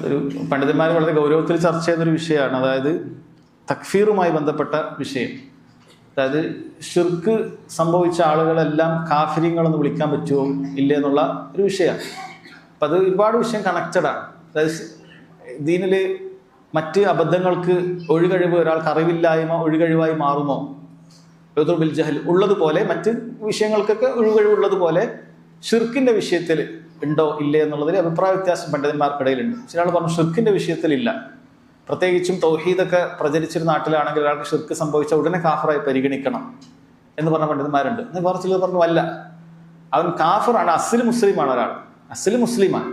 അതൊരു പണ്ഡിതന്മാർ വളരെ ഗൗരവത്തിൽ ചർച്ച ചെയ്യുന്നൊരു വിഷയമാണ്. അതായത് തക്ഫീറുമായി ബന്ധപ്പെട്ട വിഷയം. അതായത് ഷിർക്ക് സംഭവിച്ച ആളുകളെല്ലാം കാഫിര്യങ്ങളെന്ന് വിളിക്കാൻ പറ്റുമോ ഇല്ലേ എന്നുള്ള ഒരു വിഷയമാണ്. അപ്പം അത് ഒരുപാട് വിഷയം കണക്റ്റഡാണ്. അതായത് ദീനിൽ മറ്റ് അബദ്ധങ്ങൾക്ക് ഒഴികഴിവ്, ഒരാൾക്ക് അറിവില്ലായ്മ ഒഴികഴിവായി മാറുമോ? ബിൽ ജഹൽ ഉള്ളതുപോലെ മറ്റ് വിഷയങ്ങൾക്കൊക്കെ ഒഴികഴിവുള്ളതുപോലെ ഷിർക്കിന്റെ വിഷയത്തിൽ ഉണ്ടോ ഇല്ലേ എന്നുള്ളതിൽ അഭിപ്രായ വ്യത്യാസം പണ്ഡിതന്മാർക്കിടയിലുണ്ട്. ചില ആൾ പറഞ്ഞു ഷിർക്കിന്റെ വിഷയത്തിലില്ല. പ്രത്യേകിച്ചും തൗഹീദൊക്കെ പ്രചരിച്ചൊരു നാട്ടിലാണെങ്കിൽ ഒരാൾക്ക് ഷിർക്ക് സംഭവിച്ച ഉടനെ കാഫറായി പരിഗണിക്കണം എന്ന് പറഞ്ഞ പണ്ഡിതന്മാരുണ്ട്. എന്ന് വേറെ ചിലർ പറഞ്ഞു അല്ല, അവൻ കാഫറാണ്, അസ്ലി മുസ്ലിമാണ്, ഒരാൾ അസ്ലി മുസ്ലിമാണ്.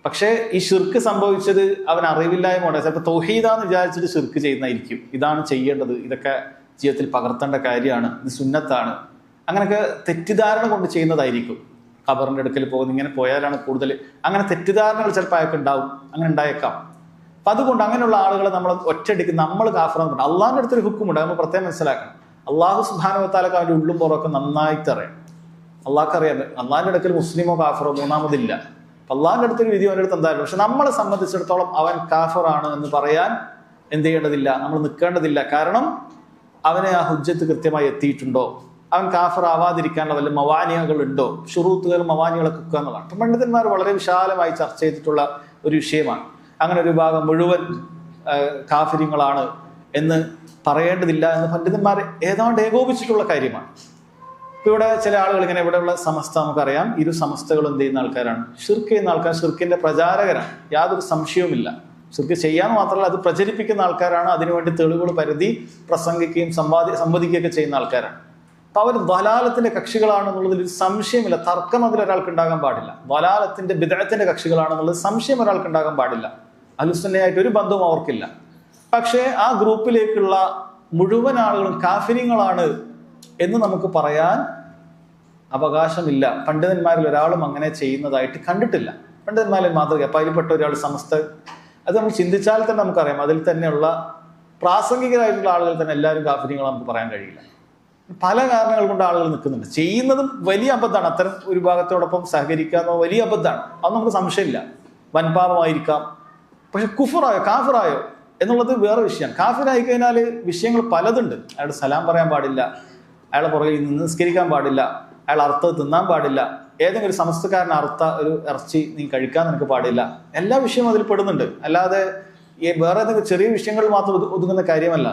പക്ഷേ ഈ ഷിർക്ക് സംഭവിച്ചത് അവൻ അറിവില്ലായ്മ കൊണ്ട്, ചിലപ്പോൾ തൗഹീദാന്ന് വിചാരിച്ചിട്ട് ഷിർക്ക് ചെയ്യുന്നതായിരിക്കും. ഇതാണ് ചെയ്യേണ്ടത്, ഇതൊക്കെ ജീവിതത്തിൽ പകർത്തേണ്ട കാര്യമാണ്, ഇത് സുന്നത്താണ്, അങ്ങനെയൊക്കെ തെറ്റിദ്ധാരണ കൊണ്ട് ചെയ്യുന്നതായിരിക്കും. ഖബറിന്റെ അടുക്കൽ പോകുന്ന ഇങ്ങനെ പോയാലാണ് കൂടുതൽ, അങ്ങനെ തെറ്റിദ്ധാരണകൾ ചിലപ്പോൾ അയാൾക്ക് ഉണ്ടാവും, അങ്ങനെ ഉണ്ടായേക്കാം. അപ്പൊ അതുകൊണ്ട് അങ്ങനെയുള്ള ആളുകളെ നമ്മൾ ഒറ്റയടിക്ക് നമ്മൾ കാഫറാന്ന് പറഞ്ഞു. അള്ളാഹിന്റെ അടുത്തൊരു ഹുക്കുമുണ്ട്, നമ്മൾ പ്രത്യേകം മനസ്സിലാക്കണം. അള്ളാഹു സുബ്ഹാനഹു വ തആലക്ക് അവന്റെ ഉള്ളും പുറമൊക്കെ നന്നായിട്ട് അറിയാം. അള്ളാഹ്ക്ക് അറിയാം. അള്ളാഹിന്റെ അടുക്കൽ മുസ്ലിമോ കാഫറോ മൂന്നാമതില്ല. അള്ളാഹിന്റെ അടുത്തൊരു വിധി അവൻ്റെ അടുത്ത് എന്തായാലും. പക്ഷെ നമ്മളെ സംബന്ധിച്ചിടത്തോളം അവൻ കാഫറാണ് എന്ന് പറയാൻ എന്ത് ചെയ്യേണ്ടതില്ല, നമ്മൾ നിൽക്കേണ്ടതില്ല. കാരണം അവനെ ആ ഹുജ്ജത്ത് കൃത്യമായി എത്തിയിട്ടുണ്ടോ, അവൻ കാഫർ ആവാതിരിക്കാനുള്ള വല്ല മവാനിയകൾ ഉണ്ടോ, ഷുറൂത്തുകൾ മവാനികളൊക്കെ വെക്കുക എന്നുള്ളതാണ്. അപ്പം പണ്ഡിതന്മാർ വളരെ വിശാലമായി ചർച്ച ചെയ്തിട്ടുള്ള ഒരു വിഷയമാണ്. അങ്ങനെ ഒരു ഭാഗം മുഴുവൻ കാഫിര്യങ്ങളാണ് എന്ന് പറയേണ്ടതില്ല എന്ന് പണ്ഡിതന്മാർ ഏതാണ്ട് ഏകോപിച്ചിട്ടുള്ള കാര്യമാണ്. ഇപ്പം ഇവിടെ ചില ആളുകൾ ഇങ്ങനെ ഇവിടെയുള്ള സമസ്ത നമുക്കറിയാം, ഇരു സമസ്തകളും എന്ത് ചെയ്യുന്ന ആൾക്കാരാണ്, ഷിർക്ക് ചെയ്യുന്ന ആൾക്കാർ, ഷിർക്കിന്റെ പ്രചാരകരാണ്, യാതൊരു സംശയവുമില്ല. ഷിർക്ക് ചെയ്യാൻ മാത്രമല്ല അത് പ്രചരിപ്പിക്കുന്ന ആൾക്കാരാണ്, അതിനുവേണ്ടി തെളിവുകൾ പരതി പ്രസംഗിക്കുകയും സംവദിക്കുകയൊക്കെ ചെയ്യുന്ന ആൾക്കാരാണ്. അപ്പൊ അവർ ദ്വലാലത്തിന്റെ കക്ഷികളാണെന്നുള്ളതിൽ ഒരു സംശയമില്ല, തർക്കം അതിലൊരാൾക്ക് ഉണ്ടാകാൻ പാടില്ല. ദ്വലാലത്തിന്റെ ബിദ്അത്തിന്റെ കക്ഷികളാണെന്നുള്ളത് സംശയം ഒരാൾക്ക് ഉണ്ടാകാൻ പാടില്ല. അഹ്ലുസുന്നയായിട്ട് ഒരു ബന്ധവും അവർക്കില്ല. പക്ഷേ ആ ഗ്രൂപ്പിലേക്കുള്ള മുഴുവൻ ആളുകളും കാഫിര്യങ്ങളാണ് എന്ന് നമുക്ക് പറയാൻ അവകാശമില്ല. പണ്ഡിതന്മാരിൽ ഒരാളും അങ്ങനെ ചെയ്യുന്നതായിട്ട് കണ്ടിട്ടില്ല. പണ്ഡിതന്മാരിൽ മാതൃക. അപ്പൊ അതിൽപ്പെട്ട ഒരാൾ സമസ്ത, അത് നമ്മൾ ചിന്തിച്ചാൽ തന്നെ നമുക്കറിയാം, അതിൽ തന്നെയുള്ള പ്രാസംഗികരായിട്ടുള്ള ആളുകൾ തന്നെ എല്ലാവരും കാഫിര്യങ്ങൾ നമുക്ക് പറയാൻ കഴിയില്ല. പല കാരണങ്ങൾ കൊണ്ട് ആളുകൾ നിൽക്കുന്നുണ്ട്. ചെയ്യുന്നതും വലിയ അബദ്ധമാണ്. അത്തരം ഒരു ഭാഗത്തോടൊപ്പം സഹകരിക്കാന്നോ വലിയ അബദ്ധമാണ്. അത് നമുക്ക് സംശയമില്ല. വൻപാപമായിരിക്കാം. പക്ഷെ കുഫറായോ കാഫിറായോ എന്നുള്ളത് വേറെ വിഷയമാണ്. കാഫിറായി കഴിഞ്ഞാൽ വിഷയങ്ങൾ പലതുണ്ട്. അയാളുടെ സലാം പറയാൻ പാടില്ല, അയാളെ പുറകെ നിസ്കരിക്കാൻ പാടില്ല, അയാൾ അർത്ഥം തിന്നാൻ പാടില്ല, ഏതെങ്കിലും ഒരു സമസ്തക്കാരൻ അർത്ഥ ഒരു ഇറച്ചി നീ കഴിക്കാൻ നിനക്ക് പാടില്ല. എല്ലാ വിഷയവും അതിൽ പെടുന്നുണ്ട്. അല്ലാതെ വേറെ ഏതെങ്കിലും ചെറിയ വിഷയങ്ങൾ മാത്രം ഒതുങ്ങുന്ന കാര്യമല്ല.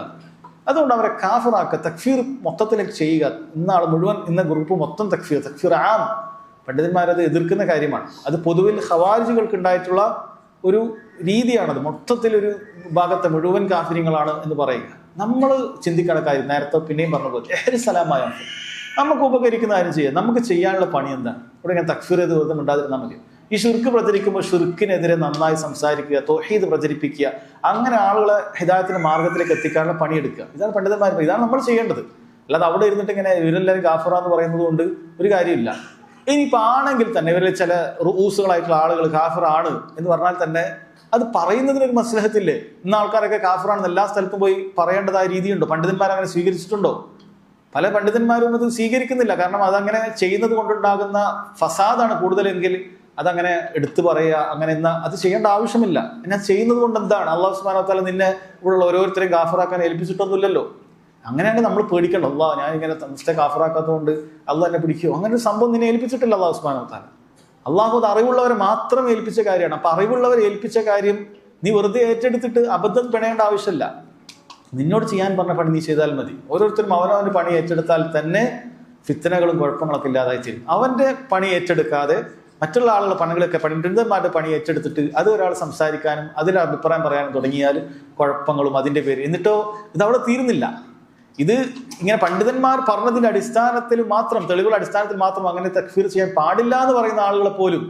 അതുകൊണ്ട് അവരെ കാഫിറാക്കുക, തക്ഫീർ മൊത്തത്തിലേക്ക് ചെയ്യുക. ഇന്നാൾ മുഴുവൻ ഇന്ന ഗ്രൂപ്പ് മൊത്തം തക്ഫീർ ആം. പണ്ഡിതന്മാരത് എതിർക്കുന്ന കാര്യമാണ്. അത് പൊതുവിൽ ഖവാരിജികൾക്ക് ഉണ്ടായിട്ടുള്ള ഒരു രീതിയാണത്. മൊത്തത്തിലൊരു ഭാഗത്തെ മുഴുവൻ കാഫിര്യങ്ങളാണ് എന്ന് പറയുക. നമ്മൾ ചിന്തിക്കേണ്ട കാര്യം നേരത്തെ പിന്നെയും പറഞ്ഞ പോലെ സലാമായ നമുക്ക് ഉപകരിക്കുന്ന കാര്യം ചെയ്യാം. നമുക്ക് ചെയ്യാനുള്ള പണി എന്താണ്? ഇവിടെ ഇങ്ങനെ തക്ഫീർ ചെയ്ത് വെറുതെ ഉണ്ടാതിരുന്നാൽ മതി. ഈ ഷിർക്ക് പ്രചരിക്കുമ്പോൾ ഷിർക്കിനെതിരെ നന്നായി സംസാരിക്കുക, തൗഹീദ് പ്രചരിപ്പിക്കുക, അങ്ങനെ ആളുകളെ ഹിദായത്തിന്റെ മാർഗത്തിലേക്ക് എത്തിക്കാനുള്ള പണിയെടുക്കുക. ഇതാണ് പണ്ഡിതന്മാർ, ഇതാണ് നമ്മൾ ചെയ്യേണ്ടത്. അല്ലാതെ അവിടെ ഇരുന്നിട്ട് ഇങ്ങനെ ഇവരെല്ലാവരും കാഫിറ എന്ന് പറയുന്നത് കൊണ്ട് ഒരു കാര്യമില്ല. ഇനിയിപ്പോൾ ആണെങ്കിൽ തന്നെ ഇവരിൽ ചില റൂസുകളായിട്ടുള്ള ആളുകൾ കാഫിറാണ് എന്ന് പറഞ്ഞാൽ തന്നെ അത് പറയുന്നതിനൊരു മസ്ലഹത്തില്ലേ? ഇന്ന ആൾക്കാരൊക്കെ കാഫിറാണെന്ന് എല്ലാ സ്ഥലത്തും പോയി പറയേണ്ടതായ രീതിയുണ്ടോ? പണ്ഡിതന്മാർ അങ്ങനെ സ്വീകരിച്ചിട്ടുണ്ടോ? പല പണ്ഡിതന്മാരും അത് സ്വീകരിക്കുന്നില്ല. കാരണം അതങ്ങനെ ചെയ്യുന്നത് കൊണ്ടുണ്ടാകുന്ന ഫസാദാണ് കൂടുതലെങ്കിൽ അതങ്ങനെ എടുത്തു പറയുക, അങ്ങനെ അത് ചെയ്യേണ്ട ആവശ്യമില്ല. എന്നെ ചെയ്യുന്നത് കൊണ്ട് എന്താണ്? അള്ളാഹു സുബ്ഹാനഹു വ തആല നിന്നെ ഇവിടെയുള്ള ഓരോരുത്തരെയും കാഫിറാക്കാൻ ഏൽപ്പിച്ചിട്ടൊന്നുമില്ലല്ലോ. അങ്ങനെയാണെങ്കിൽ നമ്മൾ പേടിക്കണം. അള്ളാഹ് ഞാൻ ഇങ്ങനെ തമസ്തെ കാഫിറാക്കാത്തതുകൊണ്ട് അള്ളാഹ് എന്നെ പിടിക്കുമോ? അങ്ങനെ ഒരു സംഭവം നിന്നെ ഏൽപ്പിച്ചിട്ടില്ല അള്ളാഹു സുബ്ഹാനഹു വ തആല. അള്ളാഹു അത് അറിവുള്ളവരെ മാത്രം ഏൽപ്പിച്ച കാര്യമാണ്. അപ്പൊ അറിവുള്ളവരെ ഏൽപ്പിച്ച കാര്യം നീ വെറുതെ ഏറ്റെടുത്തിട്ട് അബദ്ധം പിണയേണ്ട ആവശ്യമില്ല. നിന്നോട് ചെയ്യാൻ പറഞ്ഞ പണി നീ ചെയ്താൽ മതി. ഓരോരുത്തരും അവനവന്റെ പണി ഏറ്റെടുത്താൽ തന്നെ ഫിത്തനകളും കുഴപ്പങ്ങളൊക്കെ ഇല്ലാതായി ചെയ്യും. അവന്റെ പണി ഏറ്റെടുക്കാതെ മറ്റുള്ള ആളുകളുടെ പണികളൊക്കെ പണ്ഡിതന്മാരുടെ പണി ഏറ്റെടുത്തിട്ട് അത് ഒരാൾ സംസാരിക്കാനും അതിൽ അഭിപ്രായം പറയാനും തുടങ്ങിയാൽ കുഴപ്പങ്ങളും അതിന്റെ പേര്. എന്നിട്ടോ ഇതവിടെ തീരുന്നില്ല. ഇത് ഇങ്ങനെ പണ്ഡിതന്മാർ പറഞ്ഞതിന്റെ അടിസ്ഥാനത്തിൽ മാത്രം, തെളിവുകളുടെ അടിസ്ഥാനത്തിൽ മാത്രം അങ്ങനെ തക്ഫീർ ചെയ്യാൻ പാടില്ല എന്ന് പറയുന്ന ആളുകളെ പോലും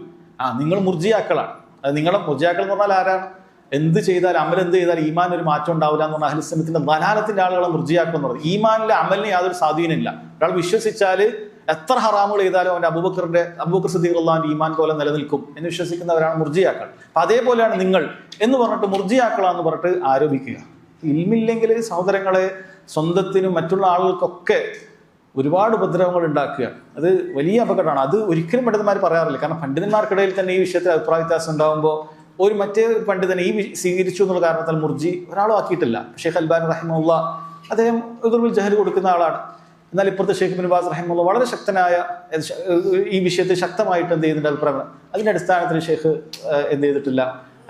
നിങ്ങൾ മുർജിയാക്കളാണ്. അത് നിങ്ങളെ മുർജിയാക്കൾ എന്ന് പറഞ്ഞാൽ ആരാണ്? എന്ത് ചെയ്താൽ അമൽ എന്ത് ചെയ്താൽ ഈമാൻ ഒരു മാറ്റം ഉണ്ടാവില്ല എന്ന് പറഞ്ഞാൽ അഹ്ലു സുന്നത്തിന്റെ ദലാലത്തിന്റെ ആളുകളെ മുർജിയാക്കൾ എന്ന് പറയുന്നത്. ഈമാനിലെ അമലിന് യാതൊരു സ്വാധീനമില്ല. ഒരാൾ വിശ്വസിച്ചാൽ എത്ര ഹറാമുകൾ ചെയ്താലും അവന്റെ അബൂബക്കർ സിദ്ദീഖ് റളിയല്ലാഹു ഈമാൻ പോലെ നിലനിൽക്കും എന്ന് വിശ്വസിക്കുന്നവരാണ് മുർജിയാക്കൾ. അപ്പൊ അതേപോലെയാണ് നിങ്ങൾ എന്ന് പറഞ്ഞിട്ട് മുർജിയാക്കളാന്ന് പറഞ്ഞിട്ട് ആരോപിക്കുക. ഇൽമില്ലെങ്കിൽ സഹോദരങ്ങളെ സ്വന്തത്തിനും മറ്റുള്ള ആളുകൾക്കൊക്കെ ഒരുപാട് ഉപദ്രവങ്ങൾ ഉണ്ടാക്കുക. അത് വലിയ അപകടമാണ്. അത് ഒരിക്കലും പണ്ഡിതന്മാർ പറയാറില്ല. കാരണം പണ്ഡിതന്മാർക്കിടയിൽ തന്നെ ഈ വിഷയത്തിൽ അഭിപ്രായ വ്യത്യാസം ഉണ്ടാകുമ്പോൾ ഒരു മറ്റേ പണ്ഡിതനെ സ്വീകരിച്ചു എന്നുള്ള കാരണത്താൽ മുർജി ഒരാളും ആക്കിയിട്ടില്ല. ഷെയ്ഖ് അൽബാനി റഹിമഹുള്ള അദ്ദേഹം ഉദുറുൽ ജഹൽ കൊടുക്കുന്ന ആളാണ്. എന്നാൽ ഇപ്പുറത്തെ ഷെയ്ഖ് ഇബ്നു ബാസ് റഹിമഹുള്ള വളരെ ശക്തനായ ഈ വിഷയത്തിൽ ശക്തമായിട്ട് എന്ത് ചെയ്യുന്നുണ്ട് അഭിപ്രായങ്ങൾ. അതിന്റെ അടിസ്ഥാനത്തിൽ ഷെയ്ഖ് എന്ത് ചെയ്തിട്ടില്ല,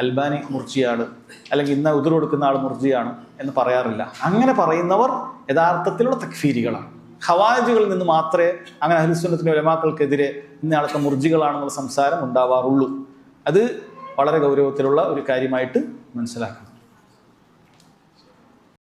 അൽബാനി മുർജിയാണ് അല്ലെങ്കിൽ ഇന്ന ഉദുർ കൊടുക്കുന്ന ആൾ മുർജിയാണ് എന്ന് പറയാറില്ല. അങ്ങനെ പറയുന്നവർ യഥാർത്ഥത്തിലുള്ള തക്ഫീരികളാണ്. ഖവാരിജുകളിൽ നിന്ന് മാത്രമേ അങ്ങനെ അഹ്ലുസുന്നത്തിന്റെ ഉലമാക്കൾക്കെതിരെ ഇന്നയാളൊക്കെ മുർജികളാണെന്നുള്ള സംസാരം ഉണ്ടാവാറുള്ളൂ. അത് വളരെ ഗൗരവത്തിലുള്ള ഒരു കാര്യമായിട്ട് മനസ്സിലാക്കണം.